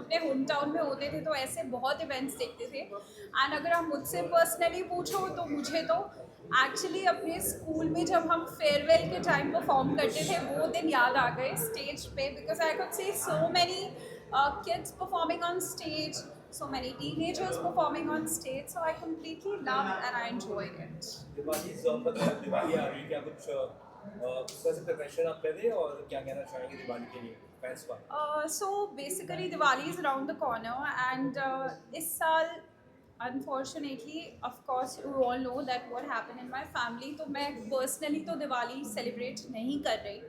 अपने home town में होते थे तो ऐसे बहुत इवेंट्स देखते थे। एंड अगर आप मुझसे पर्सनली पूछो तो मुझे तो एक्चुअली अपने स्कूल में जब हम फेयरवेल के टाइम परफॉर्म करते थे वो दिन याद आ गए स्टेज पे, because I could see so many kids performing on stage, so many teenagers performing on stage, so I completely loved and I enjoyed it. Diwali मतलब दिवाली आ रही है, क्या कुछ किस तरह से प्रिपरेशन आप कर रहे हैं और क्या कहना चाहेंगे दिवाली के लिए फैंस का? So basically Diwali is around the corner and इस साल unfortunately of course you all know that what happened in my family, तो मैं personally तो दिवाली celebrate नहीं कर रही,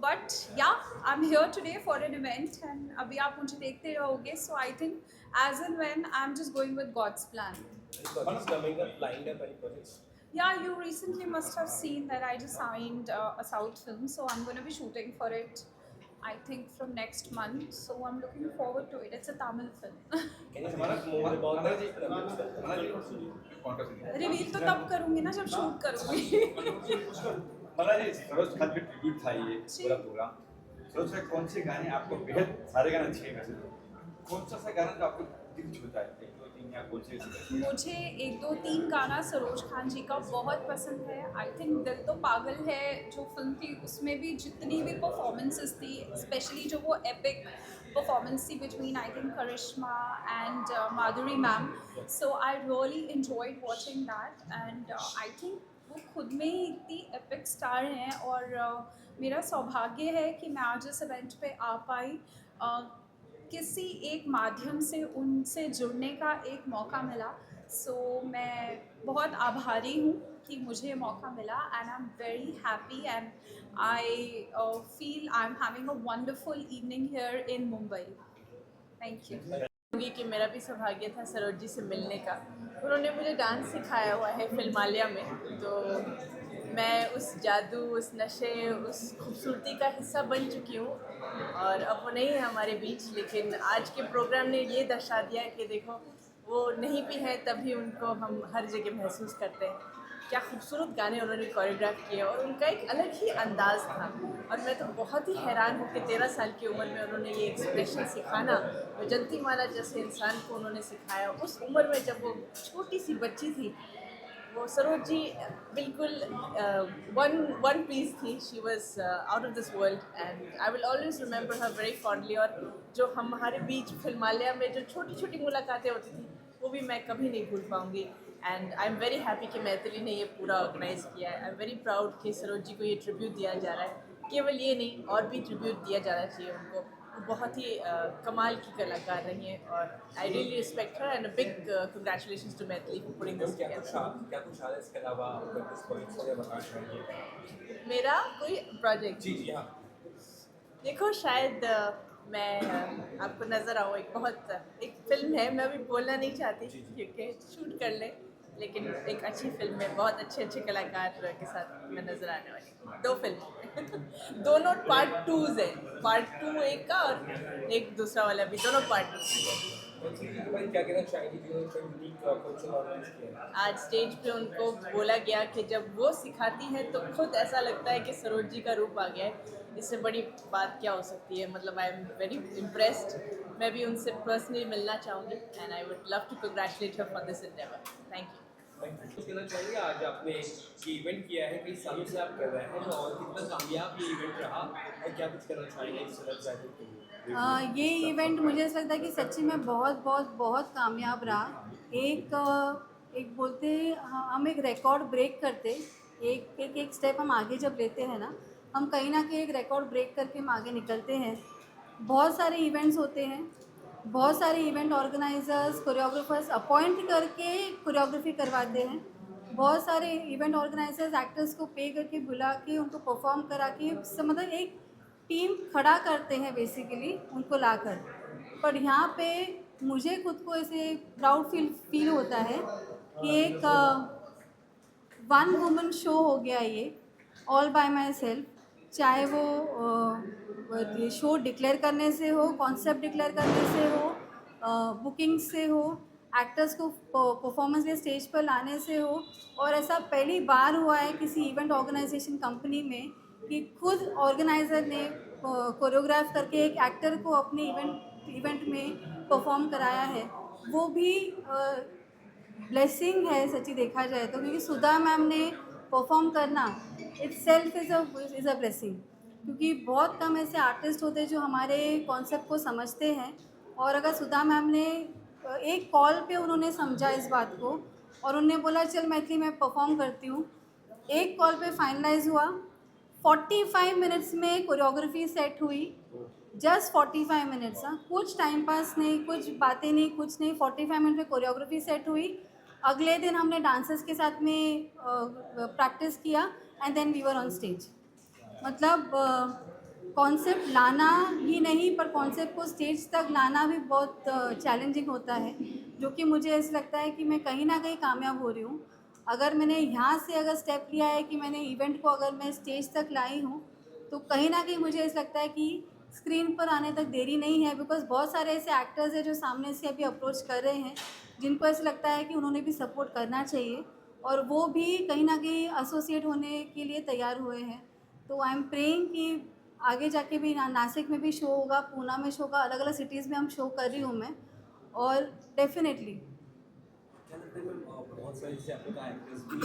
but yeah I'm here today for an event and अभी आप मुझे देखते रहोगे, so I think as and when I'm just going with God's plan. Any projects coming up, lined up, any projects? Yeah, you recently must have seen that I just signed a South film, so I'm going to be shooting for it, I think, from next month. So I'm looking forward to it. It's a Tamil film. Can you tell us more about that? Reveal तो तब करूंगी ना जब shoot करूंगी। मला जी सरोज खान पे tribute था ये पूरा प्रोग्राम। सरोज का कौन से गाने आपको बेहद सारे गाने अच्छे वैसे तो कौन सा गाना जो आपको दिल छूता है? एक दो तीन या कौन से? मुझे एक दो तीन गाना सरोज खान जी का बहुत पसंद है। आई थिंक दिल तो पागल है जो फिल्म थी उसमें भी जितनी भी परफॉर्मेंसेस थी, स्पेशली जो वो एपिक परफॉर्मेंस थी between I think Karishma and Madhuri ma'am, so I really enjoyed watching that and I think वो खुद में ही इतनी एपिक स्टार हैं और मेरा सौभाग्य है कि मैं आज इस इवेंट पे आ पाई। किसी एक माध्यम से उनसे जुड़ने का एक मौका मिला, सो मैं बहुत आभारी हूँ कि मुझे मौका मिला and I am very happy and I feel I am having a wonderful evening here in Mumbai. Thank you. कहूँगी कि मेरा भी सौभाग्य था सरोज जी से मिलने का। उन्होंने मुझे डांस सिखाया हुआ है फिल्मालिया में, तो मैं उस जादू, उस नशे, उस खूबसूरती का हिस्सा बन चुकी हूँ और अब वो नहीं है हमारे बीच। लेकिन आज के प्रोग्राम ने ये दर्शा दिया कि देखो वो नहीं भी है तभी उनको हम हर जगह महसूस करते हैं। क्या खूबसूरत गाने उन्होंने कोरियोग्राफ किए और उनका एक अलग ही अंदाज़ था और मैं तो बहुत ही हैरान हूँ कि 13 साल की उम्र में उन्होंने ये एक्सप्रेशन सिखाना, वैजंती माला जैसे इंसान को उन्होंने सिखाया। उस उम्र में जब वो छोटी सी बच्ची थी, वो सरोज जी बिल्कुल वन पीस थी। She was out of this world and I will always remember her very fondly. और जो हमारे बीच फिल्मालिया में जो छोटी छोटी मुलाकातें होती थी वो भी मैं कभी नहीं भूल पाऊँगी। And I am very happy कि मैथिली ने ये पूरा ऑर्गेनाइज़ किया है। आई एम वेरी प्राउड कि सरोज जी को ये ट्रिब्यूट दिया जा रहा है। केवल ये नहीं, और भी ट्रिब्यूट दिया जाना चाहिए उनको। वो बहुत ही कमाल की कलाकार रही हैं और I really respect her and a big congratulations to Maithili for putting this क्या टुगेदर। कुछ हाल है इसके अलावा आपका दिस पॉइंट से बताना चाहेंगे? मेरा कोई प्रोजेक्ट, जी जी हाँ। देखो शायद मैं आपको नज़र आऊँ। एक फ़िल्म है, मैं अभी बोलना नहीं चाहती क्योंकि शूट कर लें, लेकिन एक अच्छी फ़िल्म है, बहुत अच्छे अच्छे कलाकार के साथ मैं नज़र आने वाली हूँ। 2 फिल्म दोनों पार्ट 2s हैं, पार्ट 2 एक का और एक दूसरा वाला भी, दोनों पार्ट 2। क्या कहना चाहेंगे जो यूनिक फंक्शन ऑर्गेनाइज किया है? आज स्टेज पे उनको बोला गया कि जब वो सिखाती है तो खुद ऐसा लगता है कि सरोज जी का रूप आ गया है। इससे बड़ी बात क्या हो सकती है? मतलब आई एम वेरी इम्प्रेस्ड। मैं भी उनसे पर्सनली मिलना चाहूँगी and I would love to congratulate her for this endeavour. Thank you. कुछ कहना चाहेंगे आज आपने ये इवेंट किया है, कई सालों से आप कर रहे हैं और कितना कामयाब ये इवेंट रहा और क्या कुछ कहना चाहेंगे इस सेलेब्स आइडल के लिए? ये इवेंट मुझे ऐसा लगता है कि सच्ची में बहुत बहुत बहुत कामयाब रहा। एक बोलते हैं हम एक रिकॉर्ड ब्रेक करते, एक स्टेप हम आगे जब लेते हैं ना, हम कहीं ना कहीं एक रिकॉर्ड ब्रेक करके हम आगे निकलते हैं। बहुत सारे इवेंट्स होते हैं, बहुत सारे इवेंट ऑर्गेनाइजर्स कोरियोग्राफर्स अपॉइंट करके कोरियोग्राफी करवाते हैं। बहुत सारे इवेंट ऑर्गेनाइजर्स एक्टर्स को पे करके बुला के उनको परफॉर्म करा के मतलब एक टीम खड़ा करते हैं बेसिकली उनको लाकर। पर यहाँ पे मुझे खुद को ऐसे प्राउड फील होता है कि एक वन वुमन शो हो गया ये, ऑल बाय माई सेल्फ। चाहे वो शो डिक्लेयर करने से हो, कॉन्सेप्ट डिक्लेयर करने से हो, बुकिंग से हो, एक्टर्स को परफॉर्मेंस के स्टेज पर लाने से हो। और ऐसा पहली बार हुआ है किसी इवेंट ऑर्गेनाइजेशन कंपनी में कि खुद ऑर्गेनाइज़र ने कोरियोग्राफ करके एक एक्टर को अपने इवेंट इवेंट में परफॉर्म कराया है, वो भी ब्लेसिंग है सच्ची देखा जाए तो, क्योंकि सुधा मैम ने परफॉर्म करना इटसेल्फ इज़ अ ब्लेसिंग, क्योंकि बहुत कम ऐसे आर्टिस्ट होते हैं जो हमारे कॉन्सेप्ट को समझते हैं। और अगर सुधा मैम ने एक कॉल पे उन्होंने समझा इस बात को और उन्होंने बोला चल मैथिली मैं परफॉर्म करती हूँ, एक कॉल पे फाइनलाइज हुआ, 45 मिनट्स में कोरियोग्राफी सेट हुई, जस्ट 45 मिनट्स। हाँ, कुछ टाइम पास नहीं, कुछ बातें नहीं, कुछ नहीं, 45 मिनट में कोरियोग्राफी सेट हुई। अगले दिन हमने डांसर्स के साथ में प्रैक्टिस किया and then we were on stage. मतलब कॉन्सेप्ट लाना ही नहीं पर कॉन्सेप्ट को स्टेज तक लाना भी बहुत चैलेंजिंग होता है, जो कि मुझे ऐसा लगता है कि मैं कहीं ना कहीं कामयाब हो रही हूँ। अगर मैंने यहाँ से अगर स्टेप लिया है कि मैंने इवेंट को अगर मैं स्टेज तक लाई हूँ, तो कहीं ना कहीं मुझे ऐसा लगता है कि स्क्रीन पर आने तक देरी नहीं है, बिकॉज बहुत सारे ऐसे एक्टर्स हैं जो सामने से अभी अप्रोच कर रहे हैं, जिनको ऐसा लगता है कि उन्होंने भी सपोर्ट करना चाहिए और वो भी कहीं ना कहीं एसोसिएट होने के लिए तैयार हुए हैं। तो आई एम प्रेइंग कि आगे जाके भी नासिक में भी शो होगा, पूना में शो होगा, अलग अलग सिटीज़ में हम शो कर रही हूँ मैं, और डेफिनेटली क्या लगता है मैम, बहुत सारे जैसे आपने कहा एक्टर्स भी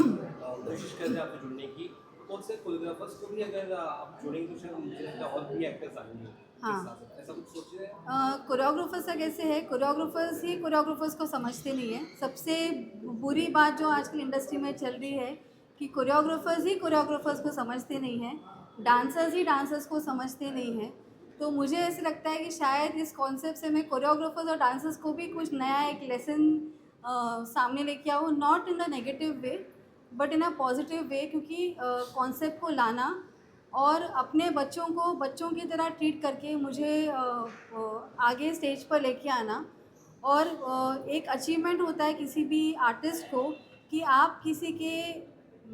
कोशिश कर रहे हैं आपसे जुड़ने की, बहुत से कोरियोग्राफर्स को भी अगर आप जोड़ेंगे तो शायद मुझे लगता है और भी एक्टर्स आएंगे। हाँ। ऐसा कुछ सोच रहे हैं? कोरियोग्राफर्स का कैसे है, कोरियोग्राफर्स ही कोरियोग्राफर्स को समझते नहीं है। सबसे बुरी बात जो आजकल इंडस्ट्री में चल रही है कि कोरियोग्राफर्स ही कोरियोग्राफर्स को समझते नहीं हैं, डांसर्स ही डांसर्स को समझते नहीं हैं। तो मुझे ऐसे लगता है कि शायद इस कॉन्सेप्ट से मैं कोरियोग्राफर्स और डांसर्स को भी कुछ नया एक लेसन सामने लेके आऊँ, not in a negative way but in a positive way, क्योंकि कॉन्सेप्ट को लाना और अपने बच्चों को बच्चों की तरह ट्रीट करके मुझे आगे स्टेज पर लेके आना। और एक अचीवमेंट होता है किसी भी आर्टिस्ट को कि आप किसी के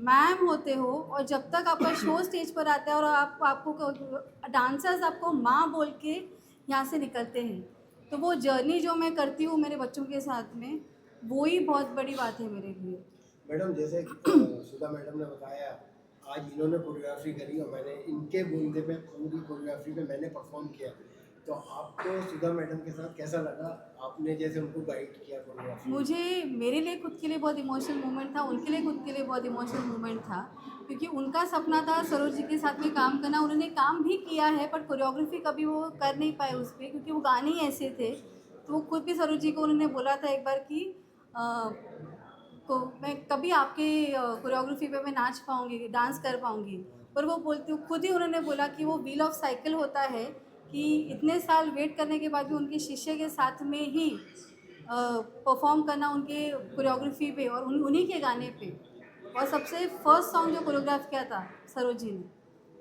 मैम होते हो और जब तक आपका शो स्टेज पर आता है और आपको डांसर्स आपको माँ बोल के यहाँ से निकलते हैं, तो वो जर्नी जो मैं करती हूँ मेरे बच्चों के साथ में, वो ही बहुत बड़ी बात है मेरे लिए। मैडम जैसे सुधा मैडम ने बताया, आज इन्होंने कोरियोग्राफी करी और मैंने इनके बोलते पे पूरी कोरियोग्राफी पे मैंने परफॉर्म किया, तो आपको सुधा मैडम के साथ कैसा लगा? आपने जैसे उनको गाइड किया कोरियोग्राफी। मुझे मेरे लिए खुद के लिए बहुत इमोशनल मोमेंट था, उनके लिए खुद के लिए बहुत इमोशनल मोमेंट था, क्योंकि उनका सपना था सरोज जी के साथ में काम करना। उन्होंने काम भी किया है पर कोरियोग्राफी कभी वो कर नहीं पाए उस पर, क्योंकि वो गाने ही ऐसे थे। तो वो खुद भी सरोज जी को उन्होंने बोला था एक बार कि को मैं कभी आपके कोरियोग्राफी पे मैं नाच पाऊँगी, डांस कर पाऊँगी, पर वो बोलती खुद ही उन्होंने बोला कि वो व्हील ऑफ साइकिल होता है कि इतने साल वेट करने के बाद भी उनके शिष्य के साथ में ही परफॉर्म करना उनके कोरियोग्राफी पे और उन्हीं के गाने पे, और सबसे फर्स्ट सॉन्ग जो कोरियोग्राफ किया था सरोज जी ने,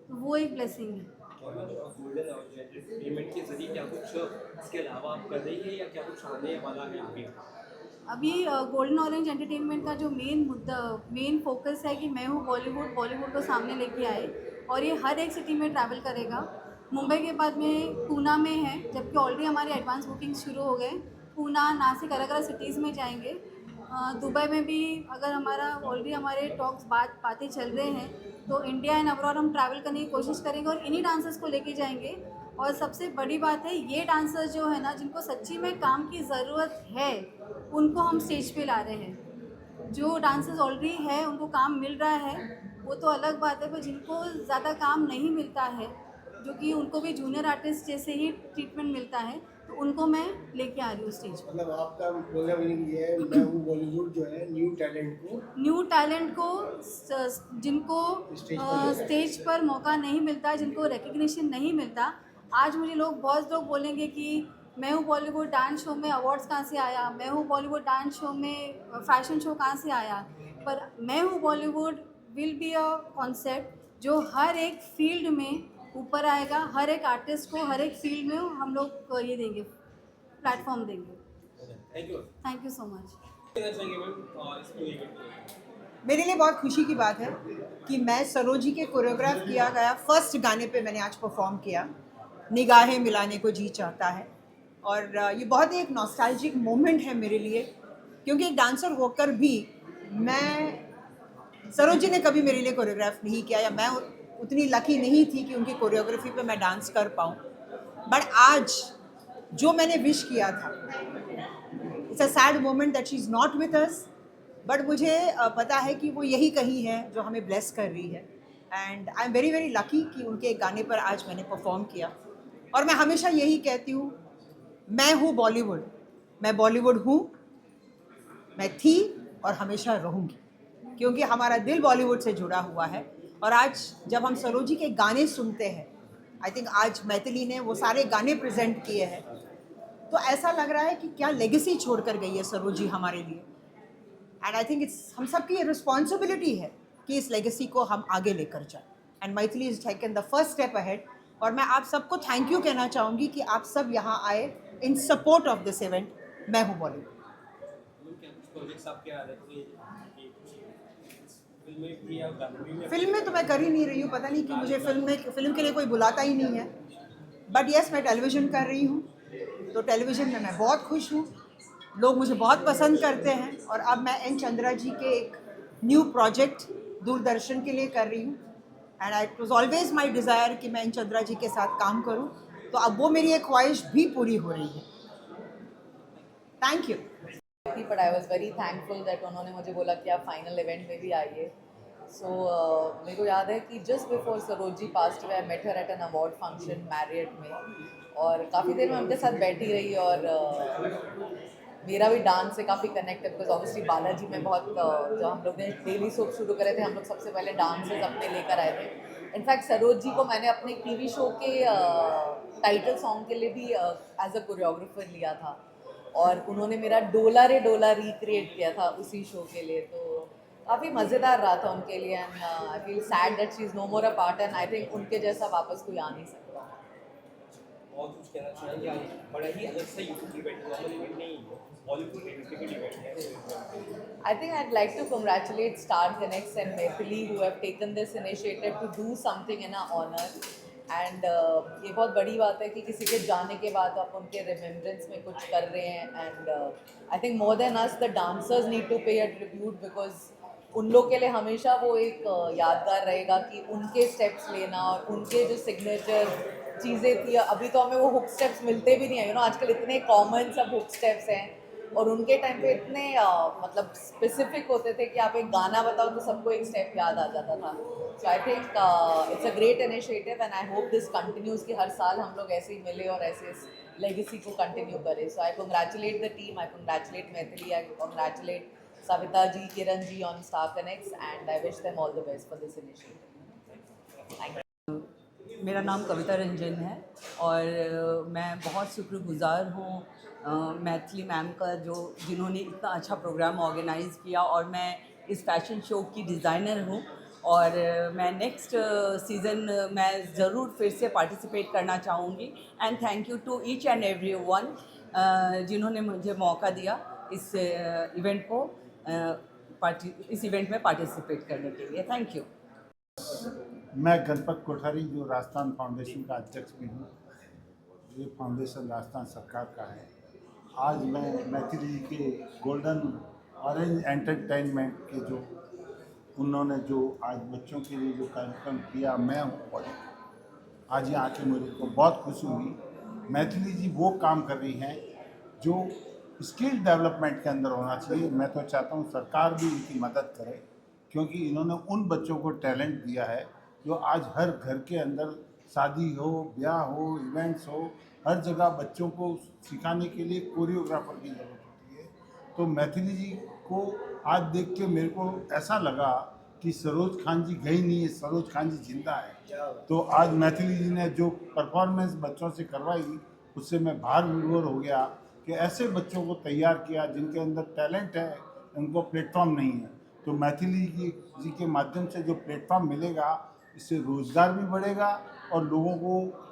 तो वो एक ब्लेसिंग है। और गोल्डन एंटरटेनमेंट के जरिए क्या कुछ इसके अलावा आप कर रही है या क्या कुछ आने वाला है आगे? अभी गोल्डन ऑरेंज एंटरटेनमेंट का जो मेन फोकस है कि मैं हूँ बॉलीवुड को सामने लेके आए, और ये हर एक सिटी में ट्रैवल करेगा। मुंबई के बाद में पूना में है, जबकि ऑलरेडी हमारे एडवांस बुकिंग शुरू हो गए। पूना, नासिक, अलग अलग सिटीज़ में जाएंगे। दुबई में भी अगर ऑलरेडी हमारे टॉक्स बातें चल रहे हैं, तो इंडिया एंड अब्रॉड हम ट्रैवल करने की कोशिश करेंगे और इन्हीं डांसर्स को लेके जाएंगे। और सबसे बड़ी बात है, ये डांसर्स जो है ना, जिनको सच्ची में काम की ज़रूरत है, उनको हम स्टेज पे ला रहे हैं। जो डांसर्स ऑलरेडी है उनको काम मिल रहा है, वो तो अलग बात है, पर जिनको ज़्यादा काम नहीं मिलता है, जो कि उनको भी जूनियर आर्टिस्ट जैसे ही ट्रीटमेंट मिलता है, तो उनको मैं लेके आ रही हूँ स्टेज पर। मतलब आपका बोलना मीनिंग ये है, मैं हूँ बॉलीवुड जो है न्यू टैलेंट को जिनको स्टेज पर मौका नहीं मिलता, जिनको रिकग्निशन नहीं मिलता। आज मुझे बहुत लोग बोलेंगे कि मैं हूँ बॉलीवुड डांस शो में अवार्ड्स कहाँ से आया, मैं हूँ बॉलीवुड डांस शो में फैशन शो कहाँ से आया, पर मैं हूँ Bollywood will be a concept जो हर एक फील्ड में ऊपर आएगा। हर एक आर्टिस्ट को हर एक फील्ड में हम लोग ये देंगे, प्लेटफॉर्म देंगे। Thank you so much. मेरे लिए बहुत खुशी की बात है कि मैं सरोज जी के कोरियोग्राफ किया गया फर्स्ट गाने पे मैंने आज परफॉर्म किया, निगाहें मिलाने को जी चाहता है। और ये बहुत ही एक नॉस्टैल्जिक मोमेंट है मेरे लिए, क्योंकि एक डांसर होकर भी सरोज जी ने कभी मेरे लिए कोरियोग्राफ नहीं किया, या मैं उतनी लकी नहीं थी कि उनकी कोरियोग्राफी पे मैं डांस कर पाऊँ। बट आज जो मैंने विश किया था। It's a sad moment that she is not with us, but मुझे पता है कि वो यही कहीं है जो हमें ब्लेस कर रही है। And I am very very lucky कि उनके गाने पर आज मैंने परफॉर्म किया। और मैं हमेशा यही कहती हूँ, मैं हूँ बॉलीवुड, मैं बॉलीवुड हूँ, मैं थी और हमेशा रहूँगी, क्योंकि हमारा दिल बॉलीवुड से जुड़ा हुआ है। और आज जब हम सरोजी के गाने सुनते हैं, आई थिंक आज मैथिली ने वो सारे गाने प्रेजेंट किए हैं, तो ऐसा लग रहा है कि क्या लेगेसी छोड़ कर गई है सरोजी हमारे लिए। एंड आई थिंक इट्स हम सबकी ये रिस्पॉन्सिबिलिटी है कि इस लेगेसी को हम आगे लेकर जाएं। And Maithili is taken the first step ahead. और मैं आप सबको थैंक यू कहना चाहूँगी कि आप सब यहाँ आए इन सपोर्ट ऑफ दिस इवेंट। मैं हूँ बॉलीवुड। क्या कुछ प्रोजेक्ट्स आपके आ रहे थे कि फिल्में भी या गाने भी? फिल्म में तो मैं कर ही नहीं रही हूँ, पता नहीं कि मुझे फिल्म के लिए कोई बुलाता ही नहीं है। बट यस, मैं टेलीविज़न कर रही हूँ, तो टेलीविज़न में मैं बहुत खुश हूँ, लोग मुझे बहुत पसंद करते हैं। और अब मैं एन चंद्रा जी के एक न्यू प्रोजेक्ट दूरदर्शन के लिए कर रही हूँ। And it was always my desire कि मैं एन चंद्रा जी के साथ काम करूँ, तो अब वो मेरी एक ख्वाहिश भी पूरी हो रही है। Thank you. But I was very thankful that उन्होंने मुझे बोला कि आप फाइनल इवेंट में भी आइए। सो मेरे को याद है कि just before Saroji passed away I met her at an award function Marriott में, और काफ़ी देर में उनके साथ बैठी रही। और मेरा भी डांस से काफ़ी कनेक्ट है, बिकॉज ऑब्वियसली बालाजी में बहुत जब हम लोग ने डेली सोप शुरू करे थे, हम लोग सबसे पहले डांसेस अपने लेकर आए थे। इनफैक्ट सरोज जी को मैंने अपने टीवी शो के टाइटल सॉन्ग के लिए भी एज अ कोरियोग्राफर लिया था, और उन्होंने मेरा डोला रे डोला रिक्रिएट किया था उसी शो के लिए। तो काफ़ी मज़ेदार रहा था उनके लिए। And I feel sad that she is no more a part, and I think उनके जैसा वापस कोई आ नहीं सकता। और कुछ कहना चाहेंगे? आज बड़ा ही अलग सा यूनिक इवेंट हुआ, इवेंट नहीं है, बॉलीवुड में इंटीग्रेटेड इवेंट है। I think I'd like to congratulate Star Connects and Maithili who have taken this initiative to do something in our honor. And ये बहुत बड़ी बात है कि किसी के जाने के बाद आप उनके रिमेम्बरेंस में कुछ कर रहे हैं। And I think more than us the dancers need to pay a tribute, because उन लोग के लिए हमेशा वो एक यादगार रहेगा कि उनके स्टेप्स लेना और उनके जो सिग्नेचर चीज़ें थी। अभी तो हमें वो हुक स्टेप्स मिलते भी नहीं है, आजकल इतने कॉमन सब हुक स्टेप्स हैं, और उनके टाइम पे इतने मतलब स्पेसिफिक होते थे कि आप एक गाना बताओ तो सबको एक स्टेप याद आ जाता था। So I think it's a great initiative, and I hope this continues कि हर साल हम लोग ऐसे ही मिले और ऐसे इस लेगेसी को कंटिन्यू करें। So I congratulate the team, I congratulate Maithili, I congratulate Savita ji, Kiran ji on star connects, and I wish them all the best for this initiative. Thank you. मेरा नाम कविता रंजन है, और मैं बहुत शुक्रगुज़ार हूँ मैथिली मैम का, जिन्होंने इतना अच्छा प्रोग्राम ऑर्गेनाइज़ किया। और मैं इस फैशन शो की डिज़ाइनर हूँ, और मैं नेक्स्ट सीज़न मैं ज़रूर फिर से पार्टिसिपेट करना चाहूँगी। And thank you to each and every one जिन्होंने मुझे मौका दिया इस इवेंट को इस इवेंट में पार्टिसिपेट करने के लिए। Thank you. मैं गणपत कोठारी, जो राजस्थान फाउंडेशन का अध्यक्ष भी हूँ। ये फाउंडेशन राजस्थान सरकार का है। आज मैं मैथिली जी के गोल्डन ऑरेंज एंटरटेनमेंट के जो उन्होंने जो आज बच्चों के लिए जो कार्यक्रम किया, मैं हूँ आज यहाँ आके मेरे को बहुत खुशी हुई। मैथिली जी वो काम कर रही हैं जो स्किल डेवलपमेंट के अंदर होना चाहिए। मैं तो चाहता हूँ सरकार भी इनकी मदद करे, क्योंकि इन्होंने उन बच्चों को टैलेंट दिया है जो आज हर घर के अंदर शादी हो, ब्याह हो, इवेंट्स हो, हर जगह बच्चों को सिखाने के लिए कोरियोग्राफर की ज़रूरत होती है। तो मैथिली जी को आज देख के मेरे को ऐसा लगा कि सरोज खान जी गई नहीं है, सरोज खान जी जिंदा है। तो आज मैथिली जी ने जो परफॉर्मेंस बच्चों से करवाई, उससे मैं भार विभोर हो गया कि ऐसे बच्चों को तैयार किया जिनके अंदर टैलेंट है, उनको प्लेटफॉर्म नहीं है। तो मैथिली जी के माध्यम से जो प्लेटफॉर्म मिलेगा, इससे रोज़गार भी बढ़ेगा और लोगों को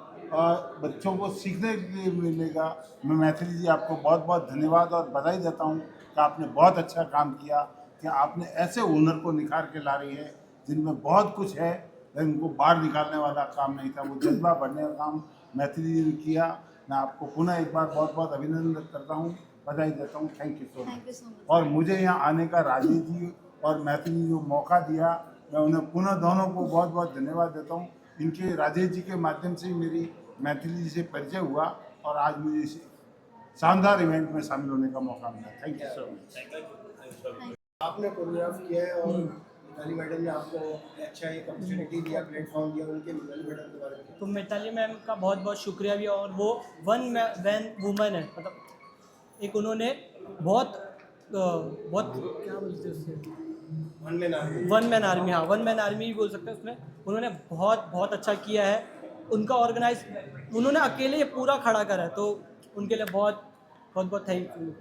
बच्चों को सीखने के लिए मिलेगा। मैं मैथिली जी आपको बहुत बहुत धन्यवाद और बधाई देता हूँ कि आपने बहुत अच्छा काम किया, कि आपने ऐसे हुनर को निखार के ला रही है जिनमें बहुत कुछ है, लेकिन उनको बाहर निकालने वाला काम नहीं था, वो जज्बा भरने का काम मैथिली जी ने किया। मैं आपको पुनः एक बार बहुत बहुत अभिनंदन करता हूँ, बधाई देता हूँ। Thank you so much. और मुझे यहाँ आने का राजेश जी और मैथिली जो मौका दिया, मैं उन्हें पुनः दोनों को बहुत बहुत धन्यवाद देता हूँ। इनके राजेश जी के माध्यम से ही मेरी मैथिली जी से परिचय हुआ, और आज मुझे शानदार इवेंट में शामिल होने का मौका मिला। Thank you so much. आपने कोरियोग्राफ किया है और मिताली मैडम ने आपको अच्छा एक अपॉर्चुनिटी दिया, प्लेटफॉर्म दिया, उनके मिताली मैडम के बारे में। तो मिताली मैम का बहुत बहुत शुक्रिया भी, और वो वन मैन वूमन है, मतलब एक उन्होंने बहुत क्या बोलते हैं उससे, वन मैन आर्मी, हाँ वन मैन आर्मी भी बोल सकते हैं उसमें। उन्होंने बहुत अच्छा किया है, उनका ऑर्गेनाइज उन्होंने अकेले ये पूरा खड़ा करा है, तो उनके लिए बहुत थैंक यू।